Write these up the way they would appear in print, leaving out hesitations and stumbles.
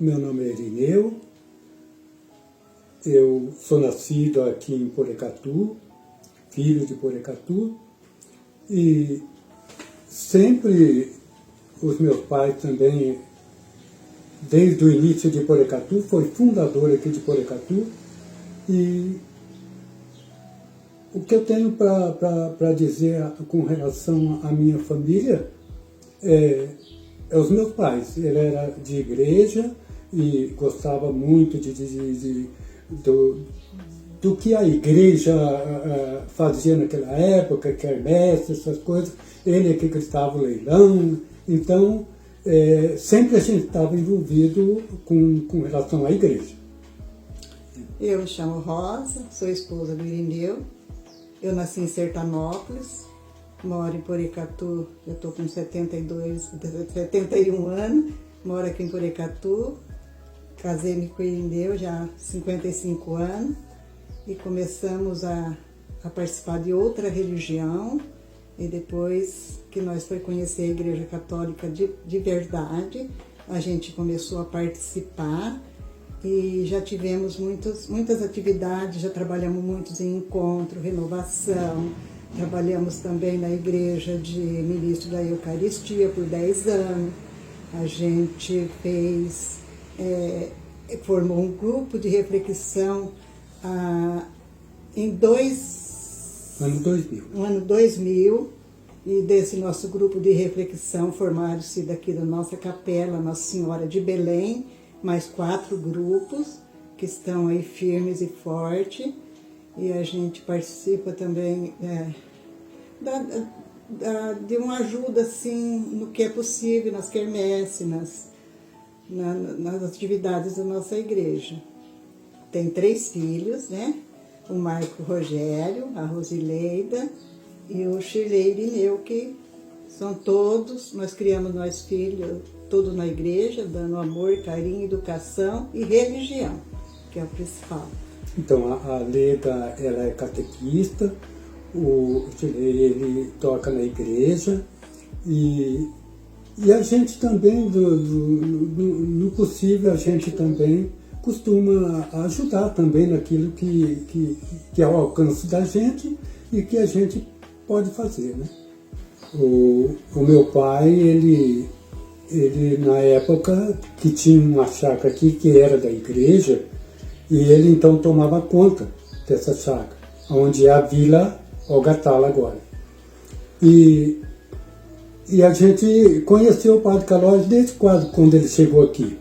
Meu nome é Irineu, eu sou nascido aqui em Porecatu, filho de Porecatu, e sempre os meus pais também, desde o início de Porecatu, foi fundador aqui de Porecatu, e o que eu tenho para dizer com relação à minha família é os meus pais. Ele era de igreja e gostava muito do que a igreja fazia naquela época, quermesse, essas coisas. Ele é que gritava o leilão. Então, sempre a gente estava envolvido com relação à igreja. Eu me chamo Rosa, sou esposa do Irineu. Eu nasci em Sertanópolis, moro em Porecatu, eu estou com 71 anos, moro aqui em Porecatu, casei-me com o Irineu já há 55 anos e começamos a participar de outra religião, e depois que nós foi conhecer a Igreja Católica de verdade, a gente começou a participar e já tivemos muitas atividades, já trabalhamos muitos em encontro, renovação, trabalhamos também na igreja de ministro da Eucaristia por 10 anos, a gente formou um grupo de reflexão no ano 2000, e desse nosso grupo de reflexão formaram-se daqui da nossa capela Nossa Senhora de Belém, mais 4 grupos que estão aí firmes e fortes, e a gente participa também de uma ajuda assim no que é possível, nas quermesses, nas atividades da nossa igreja. Tem 3 filhos, né? O Marco Rogério, a Rosileida e o Shirley Irineu, que são todos, nós criamos nós filhos, todos na igreja, dando amor, carinho, educação e religião, que é o principal. Então, a Leda, ela é catequista, o Shirley, ele toca na igreja, e a gente também, no possível, a gente também costuma ajudar também naquilo que é ao alcance da gente e que a gente pode fazer, né? O meu pai, ele na época que tinha uma chácara aqui que era da igreja, e ele então tomava conta dessa chácara, onde é a Vila Algatala agora. E a gente conheceu o Padre Calógio desde quase quando ele chegou aqui.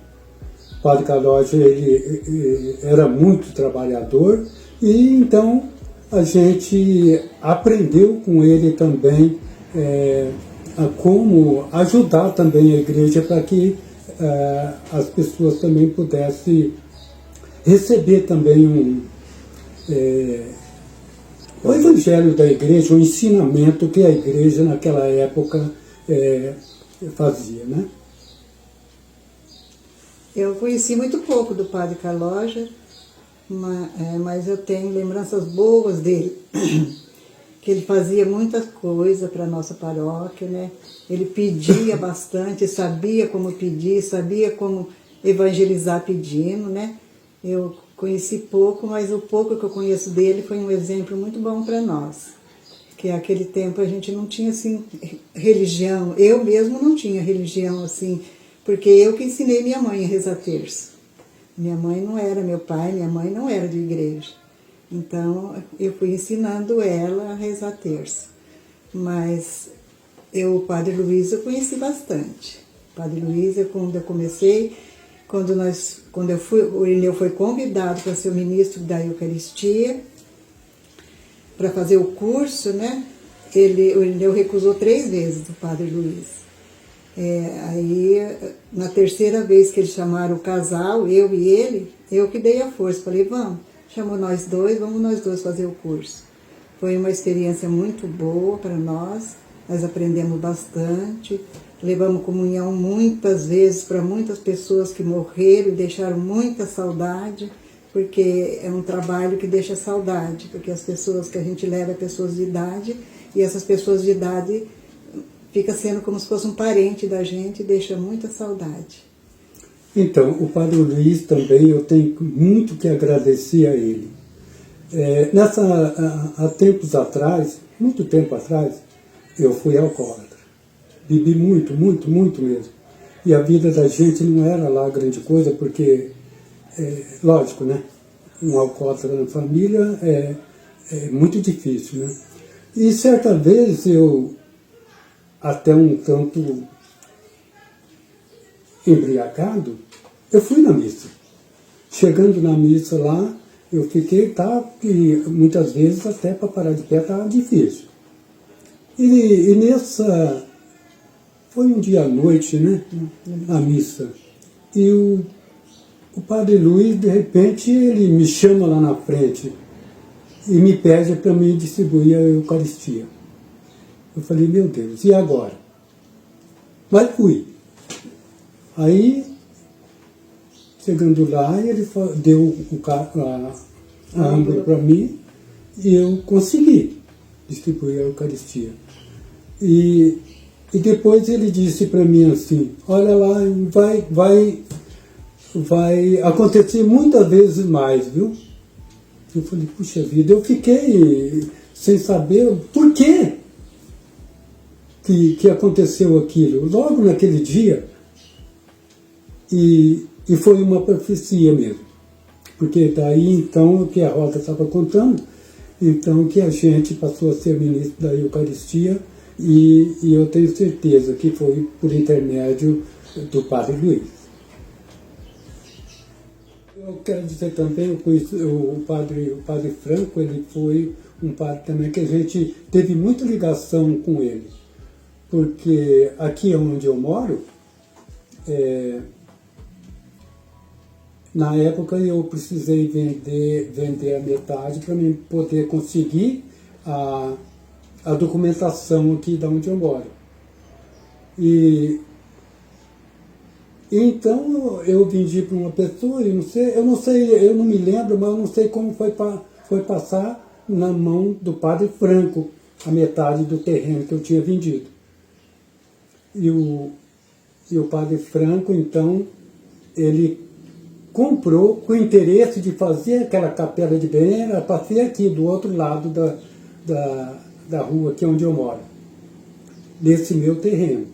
O Padre Calógio, ele era muito trabalhador, e então a gente aprendeu com ele também a como ajudar também a igreja para que as pessoas também pudessem receber também o evangelho da igreja, o ensinamento que a igreja naquela época fazia, né? Eu conheci muito pouco do Padre Calógio, mas eu tenho lembranças boas dele, que ele fazia muitas coisas para a nossa paróquia, né? Ele pedia bastante, sabia como pedir, sabia como evangelizar pedindo, né? Eu conheci pouco, mas o pouco que eu conheço dele foi um exemplo muito bom para nós. Que naquele tempo a gente não tinha, assim, religião. Eu mesmo não tinha religião, assim, porque eu que ensinei minha mãe a rezar terço. Minha mãe não era, meu pai, minha mãe não era de igreja. Então, eu fui ensinando ela a rezar terço. Mas o Padre Luiz eu conheci bastante. O Padre Luiz, quando eu comecei, o Irineu foi convidado para ser o ministro da Eucaristia, para fazer o curso, né? O Irineu recusou 3 vezes o Padre Luiz. Aí, na 3ª vez que eles chamaram o casal, eu e ele, eu que dei a força. Falei, vamos, chamou nós dois, vamos nós dois fazer o curso. Foi uma experiência muito boa para nós aprendemos bastante, levamos comunhão muitas vezes para muitas pessoas que morreram e deixaram muita saudade, porque é um trabalho que deixa saudade, porque as pessoas que a gente leva é pessoas de idade, e essas pessoas de idade fica sendo como se fosse um parente da gente e deixa muita saudade. Então, o Padre Luiz também, eu tenho muito que agradecer a ele. Há tempos atrás, muito tempo atrás, eu fui alcoólatra. Bebi muito, muito, muito mesmo. E a vida da gente não era lá grande coisa, porque, lógico, né? Um alcoólatra na família é muito difícil, né? E certa vez eu, até um tanto embriagado, eu fui na missa. Chegando na missa lá, eu fiquei, e muitas vezes até para parar de pé estava difícil. E nessa, foi um dia à noite, né, a missa, e o Padre Luiz, de repente, ele me chama lá na frente e me pede para mim distribuir a Eucaristia. Eu falei, meu Deus, e agora? Mas fui. Aí, chegando lá, ele deu a âmbula para mim e eu consegui distribuir a Eucaristia. E depois ele disse para mim assim, olha lá, vai acontecer muitas vezes mais, viu? Eu falei, puxa vida, eu fiquei sem saber por quê que aconteceu aquilo. Logo naquele dia, e foi uma profecia mesmo. Porque daí então, que a Rosa estava contando, então que a gente passou a ser ministro da Eucaristia, e eu tenho certeza que foi por intermédio do Padre Luiz. Eu quero dizer também, o padre Franco, ele foi um padre também que a gente teve muita ligação com ele. Porque aqui onde eu moro, na época eu precisei vender a metade para mim poder conseguir a documentação aqui de onde eu moro. E então eu vendi para uma pessoa, eu não me lembro, mas eu não sei como foi passar na mão do Padre Franco a metade do terreno que eu tinha vendido. E o Padre Franco, então, ele comprou com o interesse de fazer aquela capela de Belém, para ser aqui do outro lado da rua, aqui onde eu moro, nesse meu terreno.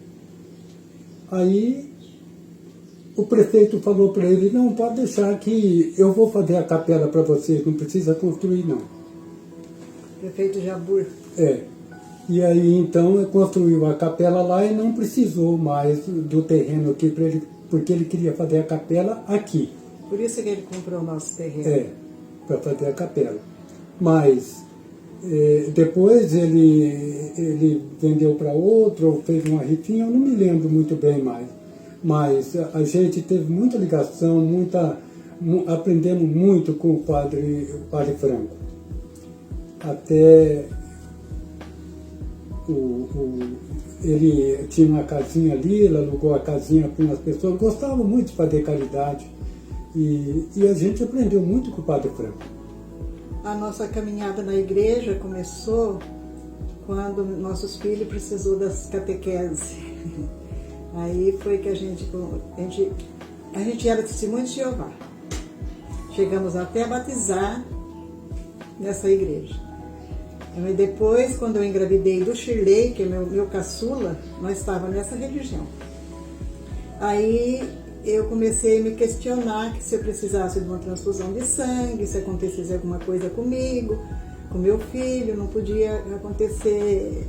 Aí o prefeito falou para ele, não, pode deixar que eu vou fazer a capela para vocês, não precisa construir não. Prefeito Jabur. E aí então construiu a capela lá e não precisou mais do terreno aqui, porque ele queria fazer a capela aqui. Por isso que ele comprou o nosso terreno. Para fazer a capela. Mas depois ele vendeu para outro, ou fez uma rifinha, eu não me lembro muito bem mais. Mas a gente teve muita ligação, aprendemos muito com o Padre Franco. Até ele tinha uma casinha ali, ele alugou a casinha para umas pessoas, gostava muito de fazer caridade. E a gente aprendeu muito com o Padre Franco. A nossa caminhada na igreja começou quando nossos filhos precisou das catequeses. Aí foi que a gente era testemunho de Jeová. Chegamos até a batizar nessa igreja. E depois, quando eu engravidei do Shirley, que é meu caçula, nós estávamos nessa religião. Aí eu comecei a me questionar que se eu precisasse de uma transfusão de sangue, se acontecesse alguma coisa comigo, com meu filho, não podia acontecer.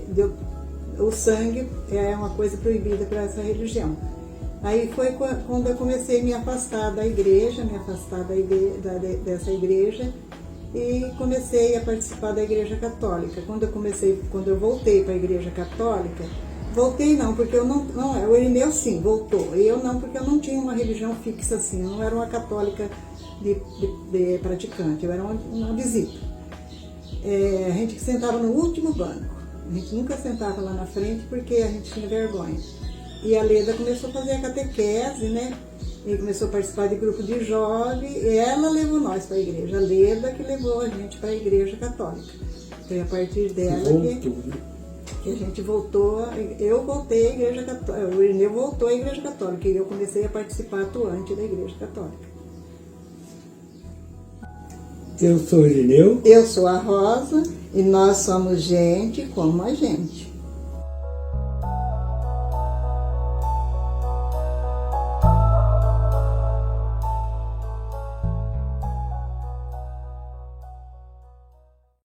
O sangue é uma coisa proibida para essa religião. Aí foi quando eu comecei a me afastar da igreja, dessa igreja, e comecei a participar da igreja católica. Quando eu voltei para a igreja católica, voltei não, porque o Irineu sim, voltou. E eu não, porque eu não tinha uma religião fixa assim, eu não era uma católica de praticante, eu era uma visita. A gente sentava no último banco, a gente nunca sentava lá na frente porque a gente tinha vergonha. E a Leda começou a fazer a catequese, né? E começou a participar de grupo de jovens, e ela levou nós para a igreja, a Leda que levou a gente para a igreja católica. Foi a partir dela que a gente voltou, eu voltei à Igreja Católica, o Irineu voltou à Igreja Católica e eu comecei a participar atuante da Igreja Católica. Eu sou Irineu. Eu sou a Rosa e nós somos gente como a gente.